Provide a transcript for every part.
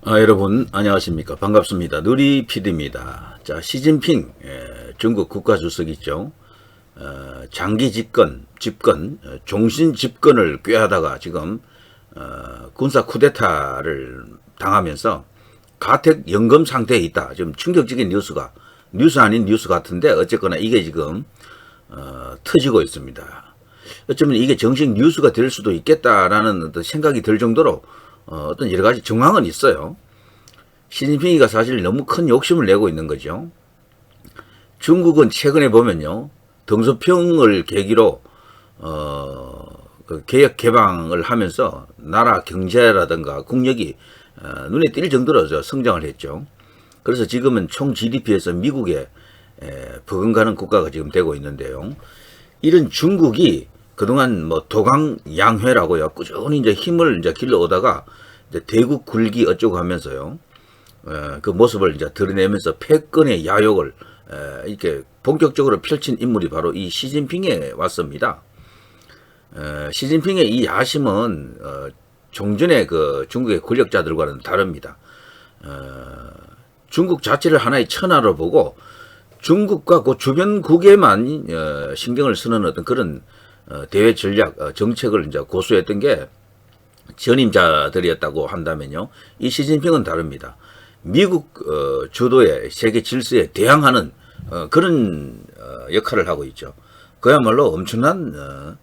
여러분 안녕하십니까. 반갑습니다. 누리 PD입니다. 자, 시진핑 중국 국가주석이죠. 장기 집권, 종신 집권을 꾀하다가 지금 군사 쿠데타를 당하면서 가택 연금 상태에 있다. 지금 충격적인 뉴스 아닌 뉴스 같은데 어쨌거나 이게 지금 터지고 있습니다. 어쩌면 이게 정식 뉴스가 될 수도 있겠다라는 어떤 생각이 들 정도로 어떤 여러 가지 정황은 있어요. 시진핑이가 사실 너무 큰 욕심을 내고 있는 거죠. 중국은 최근에 보면요, 덩소평을 계기로 그 개혁 개방을 하면서 나라 경제라든가 국력이 눈에 띌 정도로 성장을 했죠. 그래서 지금은 총 GDP에서 미국에 버금가는 국가가 지금 되고 있는데요. 이런 중국이 그동안 뭐 도강 양회라고요, 꾸준히 이제 힘을 이제 길러오다가 이제 대국 굴기 어쩌고 하면서요, 그 모습을 이제 드러내면서 패권의 야욕을 이렇게 본격적으로 펼친 인물이 바로 이 시진핑에 왔습니다. 시진핑의 이 야심은 종전의 그 중국의 권력자들과는 다릅니다. 중국 자체를 하나의 천하로 보고 중국과 그 주변국에만 신경을 쓰는 어떤 그런 대외 전략, 정책을 이제 고수했던 게 전임자들이었다고 한다면요, 이 시진핑은 다릅니다. 미국 주도의 세계 질서에 대항하는 그런 역할을 하고 있죠. 그야말로 엄청난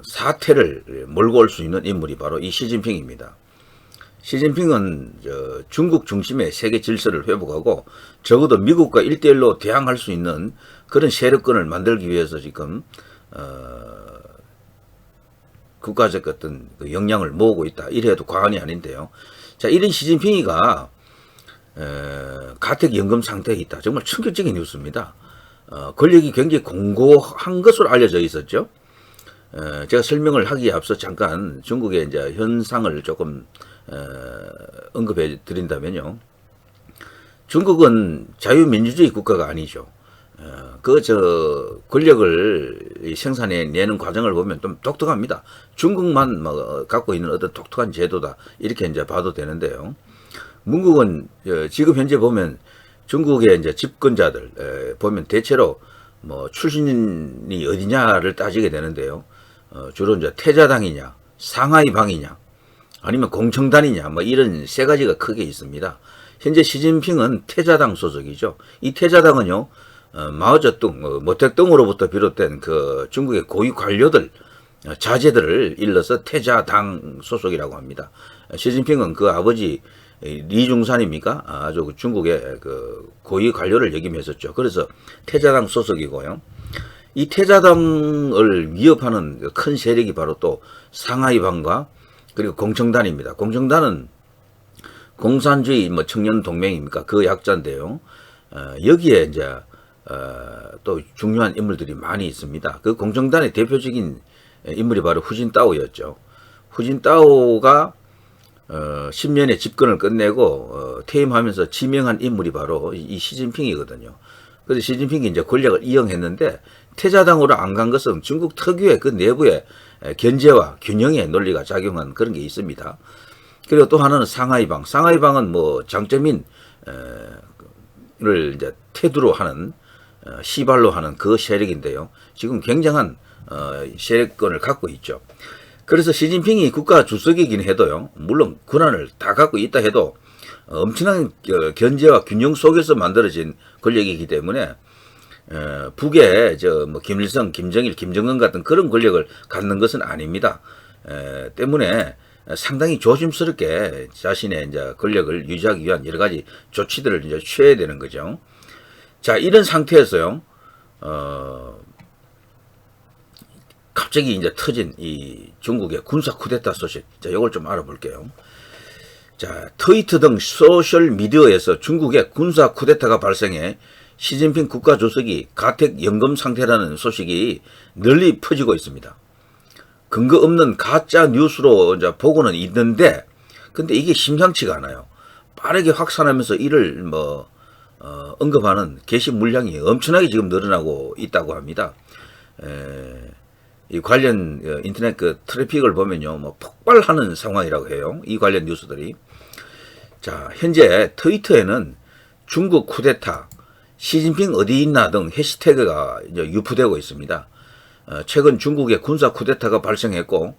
사태를 몰고 올 수 있는 인물이 바로 이 시진핑입니다. 시진핑은 중국 중심의 세계 질서를 회복하고 적어도 미국과 1대1로 대항할 수 있는 그런 세력권을 만들기 위해서 지금 국가적 어떤 그 역량을 모으고 있다, 이래도 과언이 아닌데요. 자, 이런 시진핑이가 가택연금 상태에 있다. 정말 충격적인 뉴스입니다. 권력이 굉장히 공고한 것으로 알려져 있었죠. 제가 설명을 하기에 앞서 잠깐 중국의 이제 현상을 조금 언급해 드린다면요, 중국은 자유민주주의 국가가 아니죠. 권력을 생산해내는 과정을 보면 좀 독특합니다. 중국만 갖고 있는 어떤 독특한 제도다, 이렇게 이제 봐도 되는데요. 문국은 지금 현재 보면 중국의 이제 집권자들 보면 대체로 뭐 출신이 어디냐를 따지게 되는데요. 주로 이제 태자당이냐, 상하이방이냐, 아니면 공청단이냐, 뭐 이런 세 가지가 크게 있습니다. 현재 시진핑은 태자당 소속이죠. 이 태자당은요, 마오쩌둥, 모택동으로부터 비롯된 그 중국의 고위 관료들, 자제들을 일러서 태자당 소속이라고 합니다. 시진핑은 그 아버지 리중산입니까? 아주 그 중국의 그 고위 관료를 역임했었죠. 그래서 태자당 소속이고요. 이 태자당을 위협하는 큰 세력이 바로 또 상하이방과 그리고 공청단입니다. 공청단은 공산주의 뭐 청년 동맹입니까? 그 약자인데요. 여기에 이제 또 중요한 인물들이 많이 있습니다. 그 공청단의 대표적인 인물이 바로 후진따오였죠. 후진따오가 10년의 집권을 끝내고 퇴임하면서 지명한 인물이 바로 이 시진핑이거든요. 그래서 시진핑이 이제 권력을 이용했는데 태자당으로 안 간 것은 중국 특유의 그 내부의 견제와 균형의 논리가 작용한 그런 게 있습니다. 그리고 또 하나는 상하이방. 상하이방은 뭐 장쩌민을 이제 태두로 하는, 시발로 하는 그 세력인데요. 지금 굉장한 세력권을 갖고 있죠. 그래서 시진핑이 국가 주석이긴 해도요, 물론 권한을 다 갖고 있다 해도 엄청난 견제와 균형 속에서 만들어진 권력이기 때문에 북에 뭐 김일성, 김정일, 김정은 같은 그런 권력을 갖는 것은 아닙니다. 때문에 상당히 조심스럽게 자신의 이제 권력을 유지하기 위한 여러 가지 조치들을 이제 취해야 되는 거죠. 자, 이런 상태에서요, 갑자기 이제 터진 이 중국의 군사 쿠데타 소식. 자, 이걸 좀 알아볼게요. 자, 트위터 등 소셜 미디어에서 중국의 군사 쿠데타가 발생해 시진핑 국가주석이 가택 연금 상태라는 소식이 널리 퍼지고 있습니다. 근거 없는 가짜 뉴스로 이제 보고는 있는데, 근데 이게 심상치가 않아요. 빠르게 확산하면서 이를 언급하는 게시 물량이 엄청나게 지금 늘어나고 있다고 합니다. 이 관련 인터넷 그 트래픽을 보면요, 뭐 폭발하는 상황이라고 해요. 이 관련 뉴스들이. 자, 현재 트위터에는 중국 쿠데타, 시진핑 어디 있나 등 해시태그가 이제 유포되고 있습니다. 최근 중국의 군사 쿠데타가 발생했고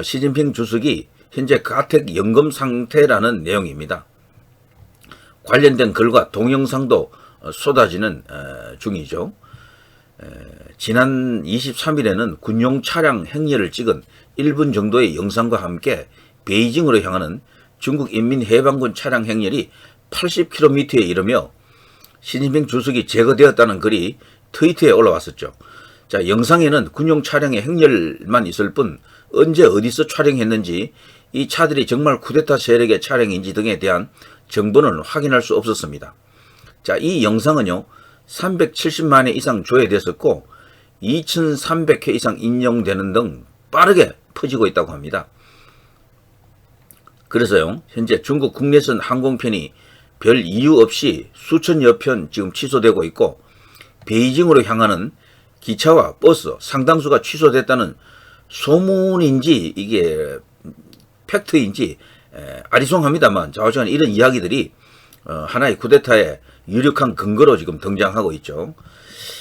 시진핑 주석이 현재 가택 연금 상태라는 내용입니다. 관련된 글과 동영상도 쏟아지는 중이죠. 지난 23일에는 군용 차량 행렬을 찍은 1분 정도의 영상과 함께 베이징으로 향하는 중국 인민해방군 차량 행렬이 80km에 이르며 시진핑 주석이 제거되었다는 글이 트위터에 올라왔었죠. 자, 영상에는 군용 차량의 행렬만 있을 뿐 언제 어디서 촬영했는지 이 차들이 정말 쿠데타 세력의 차량인지 등에 대한 정보는 확인할 수 없었습니다. 자, 이 영상은요 370만 회 이상 조회됐었고 2300회 이상 인용되는 등 빠르게 퍼지고 있다고 합니다. 그래서요 현재 중국 국내선 항공편이 별 이유 없이 수천여 편 지금 취소되고 있고 베이징으로 향하는 기차와 버스 상당수가 취소됐다는 소문인지 이게 팩트인지 아리송합니다만 좌우지간 이런 이야기들이 하나의 쿠데타의 유력한 근거로 지금 등장하고 있죠.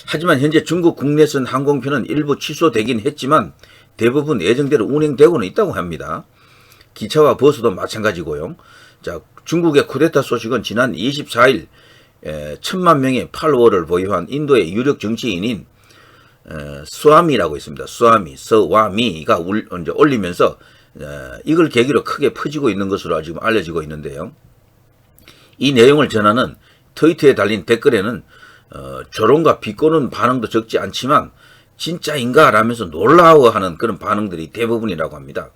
하지만 현재 중국 국내선 항공편은 일부 취소되긴 했지만 대부분 예정대로 운행되고는 있다고 합니다. 기차와 버스도 마찬가지고요. 자, 중국의 쿠데타 소식은 지난 24일 1000만 명의 팔로워를 보유한 인도의 유력 정치인인 스와미라고 있습니다. 스와미가 이제 올리면서 이걸 계기로 크게 퍼지고 있는 것으로 지금 알려지고 있는데요. 이 내용을 전하는 트위터에 달린 댓글에는 조롱과 비꼬는 반응도 적지 않지만 진짜인가 라면서 놀라워하는 그런 반응들이 대부분이라고 합니다.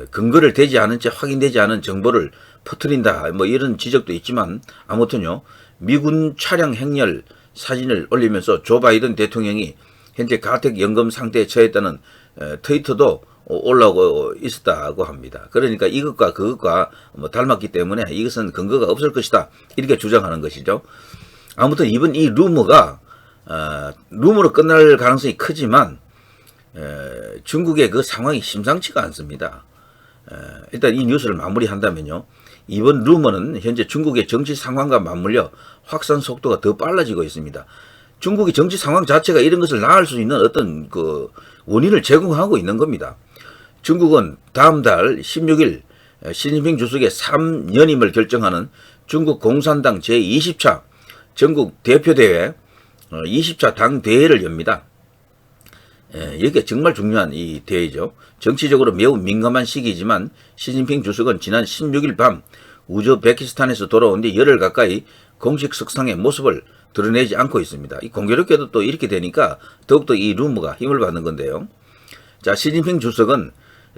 근거를 대지 않은 채 확인되지 않은 정보를 퍼뜨린다 뭐 이런 지적도 있지만 아무튼요 미군 차량 행렬 사진을 올리면서 조 바이든 대통령이 현재 가택 연금 상태에 처했다는 트위터도 올라오고 있었다고 합니다. 그러니까 이것과 그것과 뭐 닮았기 때문에 이것은 근거가 없을 것이다 이렇게 주장하는 것이죠. 아무튼 이번 이 루머가 루머로 끝날 가능성이 크지만 중국의 그 상황이 심상치가 않습니다. 일단 이 뉴스를 마무리한다면요. 이번 루머는 현재 중국의 정치 상황과 맞물려 확산 속도가 더 빨라지고 있습니다. 중국의 정치 상황 자체가 이런 것을 낳을 수 있는 어떤 그 원인을 제공하고 있는 겁니다. 중국은 다음 달 16일 시진핑 주석의 3연임을 결정하는 중국 공산당 제20차 전국 대표대회 20차 당대회를 엽니다. 이게 정말 중요한 이 대회죠. 정치적으로 매우 민감한 시기이지만 시진핑 주석은 지난 16일 밤 우즈베키스탄에서 돌아온 뒤 열흘 가까이 공식 석상의 모습을 드러내지 않고 있습니다. 이 공교롭게도 또 이렇게 되니까 더욱더 이 루머가 힘을 받는 건데요. 자, 시진핑 주석은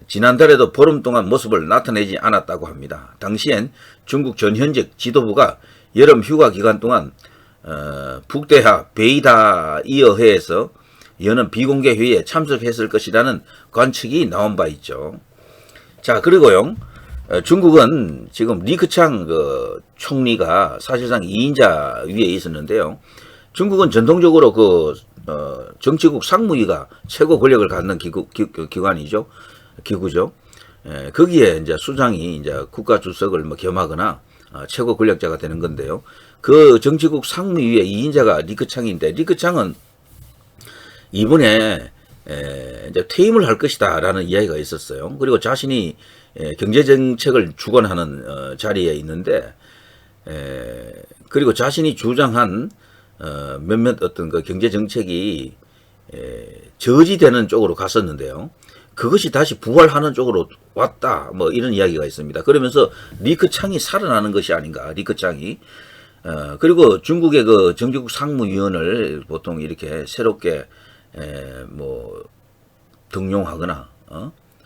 지난달에도 보름 동안 모습을 나타내지 않았다고 합니다. 당시엔 중국 전현직 지도부가 여름 휴가 기간 동안 북대하 베이다이어회에서 여는 비공개 회의에 참석했을 것이라는 관측이 나온 바 있죠. 자, 그리고요. 중국은 지금 리크창 그 총리가 사실상 2인자 위에 있었는데요. 중국은 전통적으로 그 정치국 상무위가 최고 권력을 갖는 기구죠. 거기에 이제 수장이 이제 국가 주석을 뭐 겸하거나 최고 권력자가 되는 건데요. 그 정치국 상무위의 2인자가 리크창인데 리크창은 이번에 이제 퇴임을 할 것이다라는 이야기가 있었어요. 그리고 자신이 경제 정책을 주관하는 자리에 있는데 그리고 자신이 주장한 몇몇 어떤 그 경제 정책이 저지되는 쪽으로 갔었는데요. 그것이 다시 부활하는 쪽으로 왔다. 뭐 이런 이야기가 있습니다. 그러면서 리크창이 살아나는 것이 아닌가. 리크창이 그리고 중국의 그 정치국 상무위원을 보통 이렇게 새롭게 뭐 등용하거나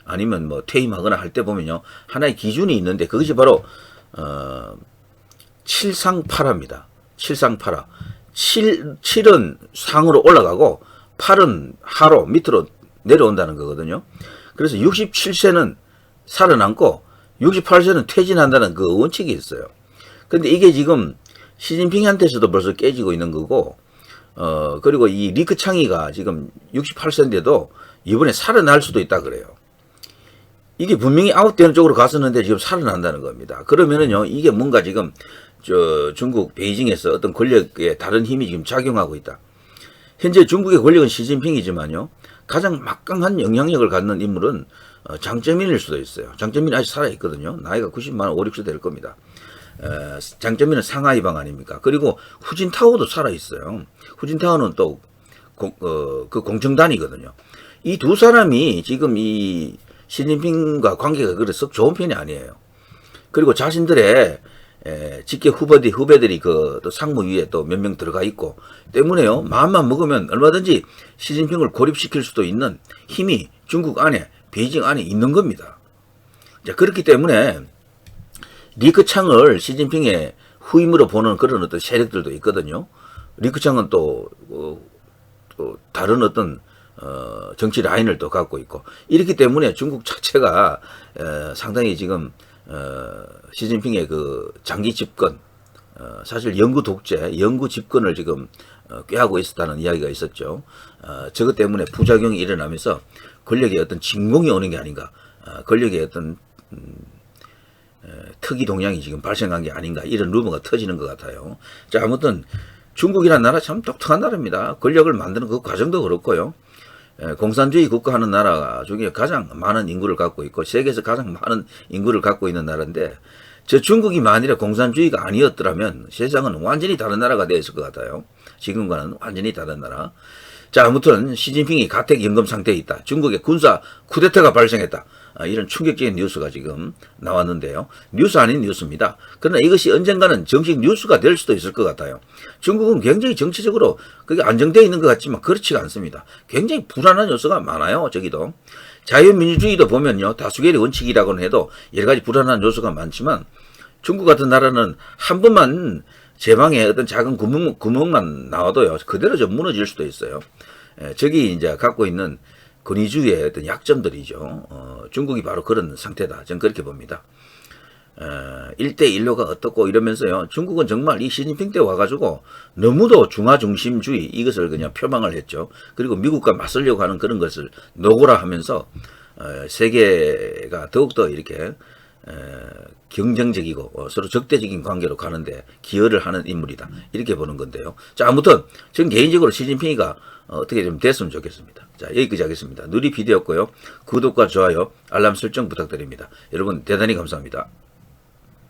아니면 뭐 퇴임하거나 할 때 보면요 하나의 기준이 있는데 그것이 바로 7상파라입니다. 7상파라. 7은 상으로 올라가고 8은 하로 밑으로 내려온다는 거거든요. 그래서 67세는 살아남고 68세는 퇴진한다는 그 원칙이 있어요. 근데 이게 지금 시진핑한테서도 벌써 깨지고 있는 거고 그리고 이 리크창이가 지금 68세인데도 이번에 살아날 수도 있다 그래요. 이게 분명히 아웃되는 쪽으로 갔었는데 지금 살아난다는 겁니다. 그러면은요, 이게 뭔가 지금 중국 베이징에서 어떤 권력의 다른 힘이 지금 작용하고 있다. 현재 중국의 권력은 시진핑이지만요, 가장 막강한 영향력을 갖는 인물은 장쩌민일 수도 있어요. 장쩌민이 아직 살아있거든요. 나이가 90만 5, 60대 될 겁니다. 장쩌민은 상하이방 아닙니까? 그리고 후진타오도 살아있어요. 후진타오는 또 그 공청단이거든요. 이 두 사람이 지금 이 시진핑과 관계가 그래서 좋은 편이 아니에요. 그리고 자신들의 직계 후배들이 그 또 상무위에 또 몇 명 들어가 있고 때문에요. 마음만 먹으면 얼마든지 시진핑을 고립시킬 수도 있는 힘이 중국 안에 베이징 안에 있는 겁니다. 자, 그렇기 때문에 리크창을 시진핑의 후임으로 보는 그런 어떤 세력들도 있거든요. 리크창은 또 다른 어떤 정치 라인을 또 갖고 있고 이렇기 때문에 중국 자체가 상당히 지금 시진핑의 그 장기 집권, 사실 영구 독재, 영구 집권을 지금 꾀하고 있었다는 이야기가 있었죠. 저것 때문에 부작용이 일어나면서 권력의 어떤 진공이 오는 게 아닌가, 권력의 어떤 특이 동향이 지금 발생한 게 아닌가, 이런 루머가 터지는 것 같아요. 자, 아무튼 중국이라는 나라 참 독특한 나라입니다. 권력을 만드는 그 과정도 그렇고요. 공산주의 국가하는 나라 중에 가장 많은 인구를 갖고 있고 세계에서 가장 많은 인구를 갖고 있는 나라인데, 저 중국이 만일에 공산주의가 아니었더라면 세상은 완전히 다른 나라가 되었을 것 같아요. 지금과는 완전히 다른 나라. 자, 아무튼 시진핑이 가택연금 상태에 있다. 중국의 군사 쿠데타가 발생했다. 이런 충격적인 뉴스가 지금 나왔는데요. 뉴스 아닌 뉴스입니다. 그러나 이것이 언젠가는 정식 뉴스가 될 수도 있을 것 같아요. 중국은 굉장히 정치적으로 그게 안정되어 있는 것 같지만 그렇지가 않습니다. 굉장히 불안한 요소가 많아요. 저기도. 자유민주주의도 보면요, 다수결의 원칙이라고는 해도 여러 가지 불안한 요소가 많지만 중국 같은 나라는 한 번만 제방에 어떤 작은 구멍만 나와도요, 그대로 좀 무너질 수도 있어요. 저기 이제 갖고 있는 권위주의의 어떤 약점들이죠. 중국이 바로 그런 상태다. 저는 그렇게 봅니다. 1대1로가 어떻고 이러면서요, 중국은 정말 이 시진핑 때 와가지고 너무도 중화중심주의 이것을 그냥 표방을 했죠. 그리고 미국과 맞서려고 하는 그런 것을 노고라 하면서 세계가 더욱더 이렇게 경쟁적이고 서로 적대적인 관계로 가는데 기여를 하는 인물이다. 이렇게 보는 건데요. 자, 아무튼 저는 개인적으로 시진핑이가 어떻게 좀 됐으면 좋겠습니다. 자, 여기까지 하겠습니다. 누리PD였고요. 구독과 좋아요, 알람 설정 부탁드립니다. 여러분 대단히 감사합니다.